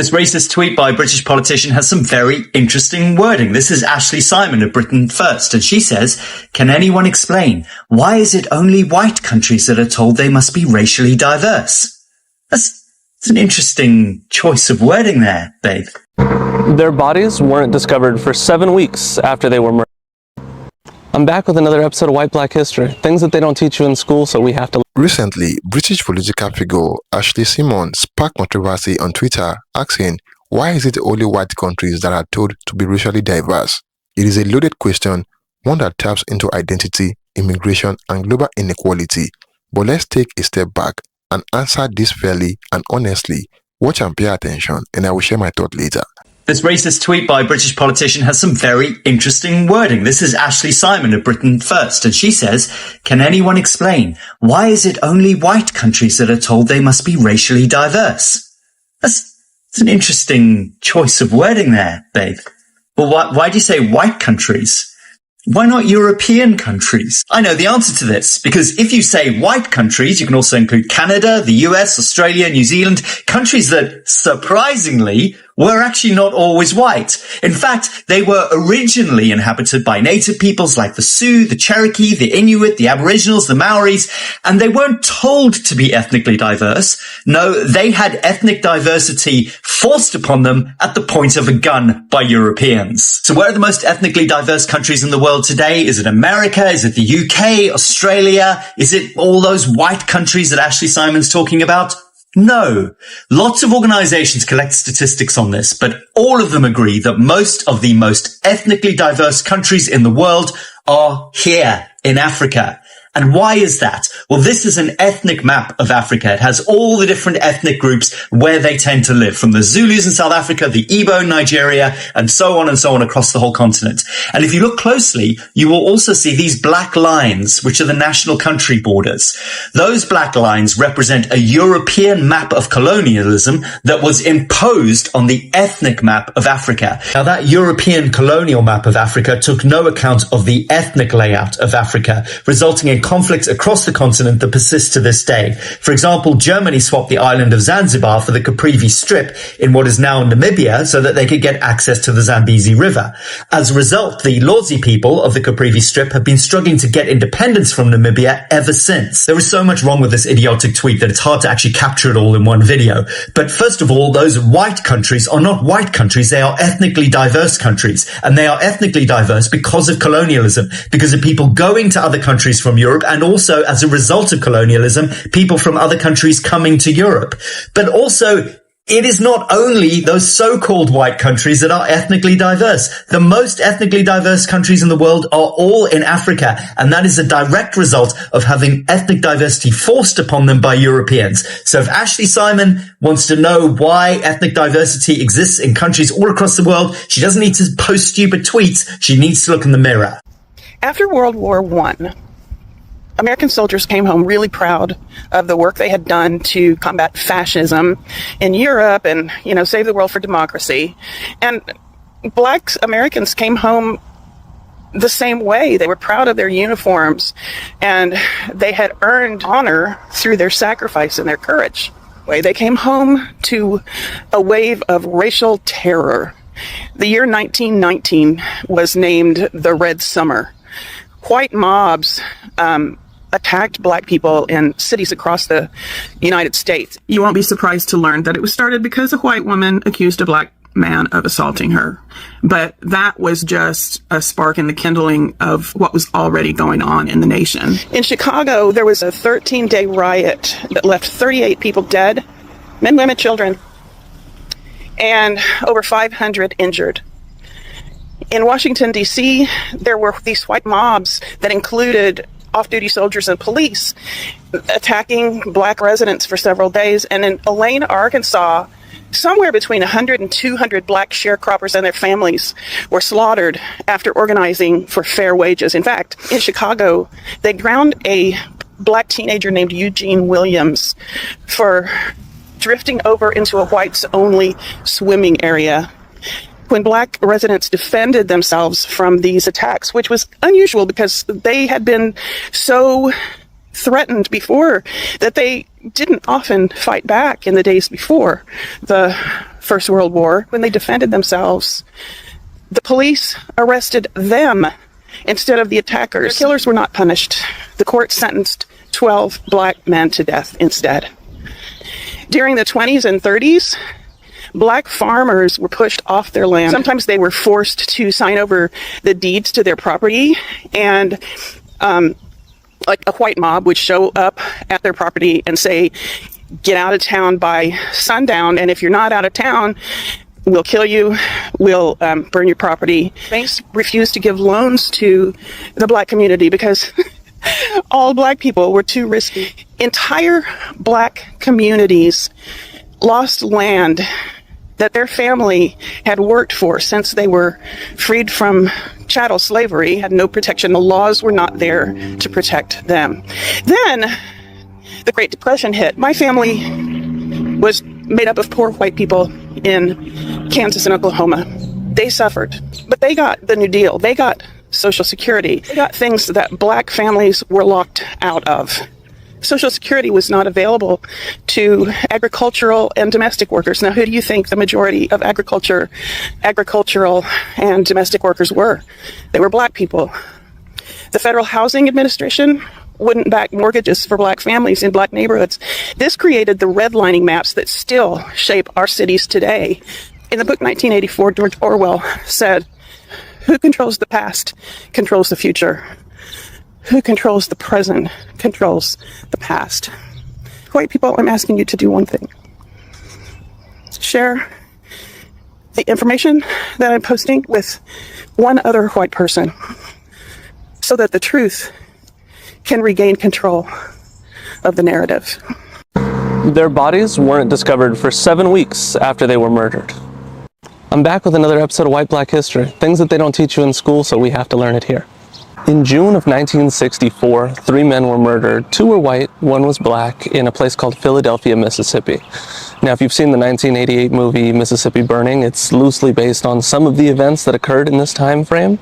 This racist tweet by a British politician has some very interesting wording. This is Ashley Simon of Britain First, and she says, "Can anyone explain why is it only white countries that are told they must be racially diverse?" That's an interesting choice of wording there, babe. Their bodies weren't discovered for 7 weeks after they were murdered. I'm back with another episode of White Black History, things that they don't teach you in school, so we have to. Recently, British political figure Ashley Simon sparked controversy on Twitter, asking, why is it only white countries that are told to be racially diverse? It is a loaded question, one that taps into identity, immigration, and global inequality. But let's take a step back and answer this fairly and honestly. Watch and pay attention, and I will share my thought later. This racist tweet by a British politician has some very interesting wording. This is Ashley Simon of Britain First, and she says, "Can anyone explain why is it only white countries that are told they must be racially diverse?" That's an interesting choice of wording there, babe. Well, why do you say white countries? Why not European countries? I know the answer to this, because if you say white countries, you can also include Canada, the US, Australia, New Zealand, countries that, surprisingly, were actually not always white. In fact, they were originally inhabited by native peoples like the Sioux, the Cherokee, the Inuit, the Aboriginals, the Maoris, and they weren't told to be ethnically diverse. No, they had ethnic diversity forced upon them at the point of a gun by Europeans. So where are the most ethnically diverse countries in the world today? Is it America? Is it the UK? Australia? Is it all those white countries that Ashley Simon's talking about? No. Lots of organizations collect statistics on this, but all of them agree that most of the most ethnically diverse countries in the world are here in Africa. And why is that? Well, this is an ethnic map of Africa. It has all the different ethnic groups where they tend to live, from the Zulus in South Africa, the Igbo in Nigeria, and so on across the whole continent. And if you look closely, you will also see these black lines, which are the national country borders. Those black lines represent a European map of colonialism that was imposed on the ethnic map of Africa. Now, that European colonial map of Africa took no account of the ethnic layout of Africa, resulting in conflicts across the continent that persist to this day. For example, Germany swapped the island of Zanzibar for the Caprivi Strip in what is now Namibia so that they could get access to the Zambezi River. As a result, the Lodzi people of the Caprivi Strip have been struggling to get independence from Namibia ever since. There is so much wrong with this idiotic tweet that it's hard to actually capture it all in one video. But first of all, those white countries are not white countries, they are ethnically diverse countries. And they are ethnically diverse because of colonialism, because of people going to other countries from Europe, and also as a result of colonialism, people from other countries coming to Europe. But also, it is not only those so-called white countries that are ethnically diverse. The most ethnically diverse countries in the world are all in Africa, and that is a direct result of having ethnic diversity forced upon them by Europeans. So if Ashley Simon wants to know why ethnic diversity exists in countries all across the world, she doesn't need to post stupid tweets. She needs to look in the mirror. After World War I, American soldiers came home really proud of the work they had done to combat fascism in Europe and, save the world for democracy. And Black Americans came home the same way. They were proud of their uniforms, and they had earned honor through their sacrifice and their courage. They came home to a wave of racial terror. The year 1919 was named the Red Summer. White mobs attacked Black people in cities across the United States. You won't be surprised to learn that it was started because a white woman accused a Black man of assaulting her. But that was just a spark in the kindling of what was already going on in the nation. In Chicago, there was a 13-day riot that left 38 people dead, men, women, children, and over 500 injured. In Washington, D.C., there were these white mobs that included off-duty soldiers and police attacking Black residents for several days. And in Elaine, Arkansas, somewhere between 100 and 200 Black sharecroppers and their families were slaughtered after organizing for fair wages. In fact, in Chicago, they ground a Black teenager named Eugene Williams for drifting over into a whites-only swimming area. When Black residents defended themselves from these attacks, which was unusual because they had been so threatened before that they didn't often fight back in the days before the First World War, when they defended themselves, the police arrested them instead of the attackers. The killers were not punished. The court sentenced 12 black men to death instead. During the 20s and 30s, black farmers were pushed off their land. Sometimes they were forced to sign over the deeds to their property, and like a white mob would show up at their property and say, get out of town by sundown, and if you're not out of town, we'll kill you, we'll burn your property. Banks refused to give loans to the black community because all black people were too risky. Entire black communities lost land that their family had worked for since they were freed from chattel slavery, had no protection. The laws were not there to protect them. Then the Great Depression hit. My family was made up of poor white people in Kansas and Oklahoma. They suffered, but they got the New Deal. They got Social Security. They got things that black families were locked out of. Social Security was not available to agricultural and domestic workers. Now, who do you think the majority of agricultural and domestic workers were? They were black people. The Federal Housing Administration wouldn't back mortgages for black families in black neighborhoods. This created the redlining maps that still shape our cities today. In the book 1984, George Orwell said, "Who controls the past controls the future. Who controls the present controls the past." White people, I'm asking you to do one thing. Share the information that I'm posting with one other white person so that the truth can regain control of the narrative. Their bodies weren't discovered for 7 weeks after they were murdered. I'm back with another episode of White Black History, things that they don't teach you in school, so we have to learn it here. In June of 1964, 3 men were murdered. 2 were white, 1 was black, in a place called Philadelphia, Mississippi. Now, if you've seen the 1988 movie Mississippi Burning, it's loosely based on some of the events that occurred in this time frame,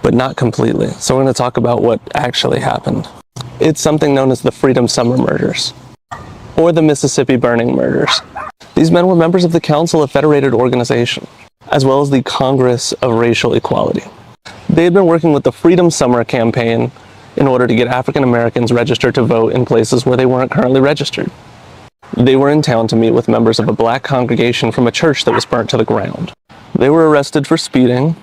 but not completely. So we're going to talk about what actually happened. It's something known as the Freedom Summer Murders, or the Mississippi Burning Murders. These men were members of the Council of Federated Organization, as well as the Congress of Racial Equality. They had been working with the Freedom Summer campaign in order to get African Americans registered to vote in places where they weren't currently registered. They were in town to meet with members of a black congregation from a church that was burnt to the ground. They were arrested for speeding,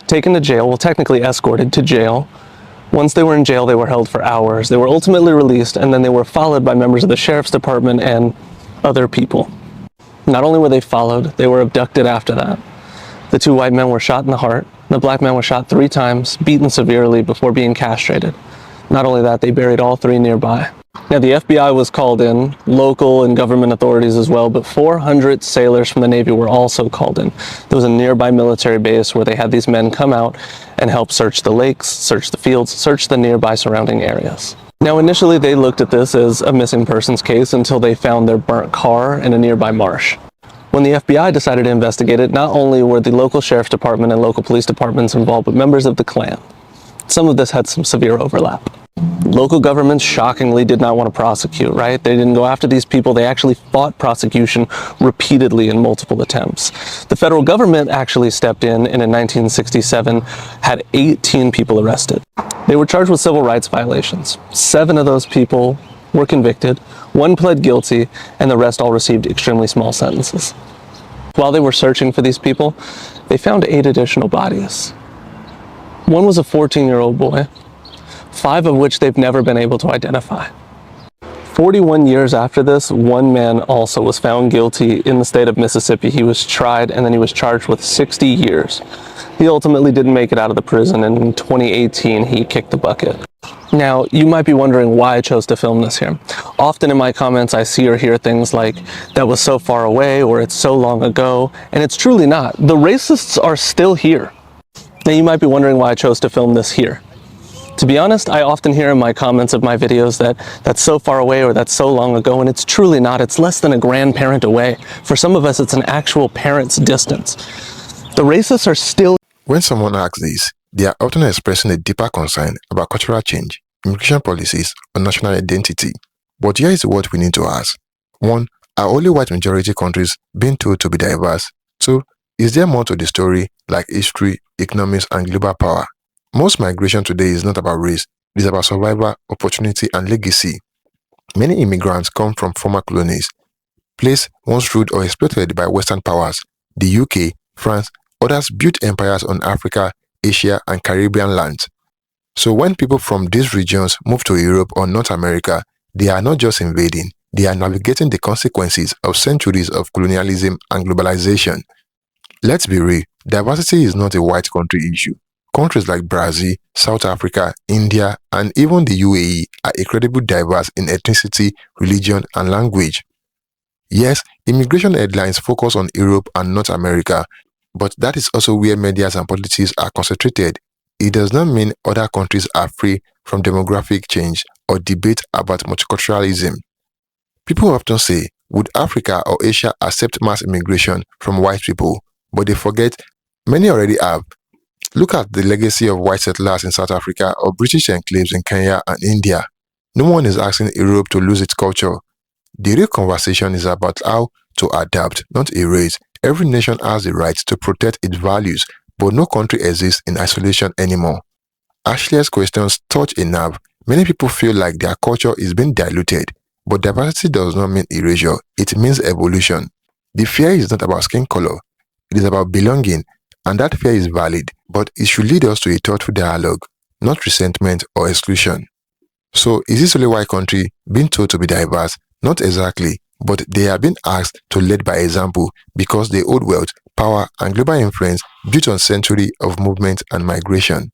taken to jail, well, technically escorted to jail. Once they were in jail, they were held for hours. They were ultimately released, and then they were followed by members of the sheriff's department and other people. Not only were they followed, they were abducted after that. The 2 white men were shot in the heart. The black man was shot 3 times, beaten severely before being castrated. Not only that, they buried all 3 nearby. Now, the FBI was called in, local and government authorities as well, but 400 sailors from the Navy were also called in. There was a nearby military base where they had these men come out and help search the lakes, search the fields, search the nearby surrounding areas. Now, initially, they looked at this as a missing persons case until they found their burnt car in a nearby marsh. When the FBI decided to investigate it, not only were the local sheriff's department and local police departments involved, but members of the Klan. Some of this had some severe overlap. Local governments shockingly did not want to prosecute, right? They didn't go after these people. They actually fought prosecution repeatedly in multiple attempts. The federal government actually stepped in and in 1967 had 18 people arrested. They were charged with civil rights violations. 7 of those people were convicted, 1 pled guilty, and the rest all received extremely small sentences. While they were searching for these people, they found 8 additional bodies. One was a 14-year-old boy, 5 of which they've never been able to identify. 41 years after this, 1 man also was found guilty in the state of Mississippi. He was tried and then he was charged with 60 years. He ultimately didn't make it out of the prison, and in 2018 he kicked the bucket. Now, you might be wondering why I chose to film this here. Often in my comments I see or hear things like, that was so far away, or it's so long ago, and it's truly not. The racists are still here. Now, you might be wondering why I chose to film this here. To be honest, I often hear in my comments of my videos that that's so far away or that's so long ago, and it's truly not. It's less than a grandparent away. For some of us, it's an actual parent's distance. The racists are still... When someone asks this, they are often expressing a deeper concern about cultural change, immigration policies, or national identity. But here is what we need to ask. 1. Are only white majority countries being told to be diverse? So, is there more to the story, like history, economics, and global power? Most migration today is not about race, it is about survival, opportunity, and legacy. Many immigrants come from former colonies, places once ruled or exploited by Western powers. The UK, France, others built empires on Africa, Asia, and Caribbean lands. So when people from these regions move to Europe or North America, they are not just invading, they are navigating the consequences of centuries of colonialism and globalization. Let's be real, diversity is not a white country issue. Countries like Brazil, South Africa, India, and even the UAE are incredibly diverse in ethnicity, religion, and language. Yes, immigration headlines focus on Europe and North America, but that is also where media and politics are concentrated. It does not mean other countries are free from demographic change or debate about multiculturalism. People often say, would Africa or Asia accept mass immigration from white people? But they forget many already have. Look at the legacy of white settlers in South Africa or British enclaves in Kenya and India. No one is asking Europe to lose its culture. The real conversation is about how to adapt, not erase. Every nation has the right to protect its values, but no country exists in isolation anymore. Ashley's questions touch a nerve. Many people feel like their culture is being diluted, but diversity does not mean erasure, it means evolution. The fear is not about skin color, it is about belonging, and that fear is valid, but it should lead us to a thoughtful dialogue, not resentment or exclusion. So, is this only white country being told to be diverse? Not exactly, but they are being asked to lead by example because they hold wealth, power, and global influence built on centuries of movement and migration.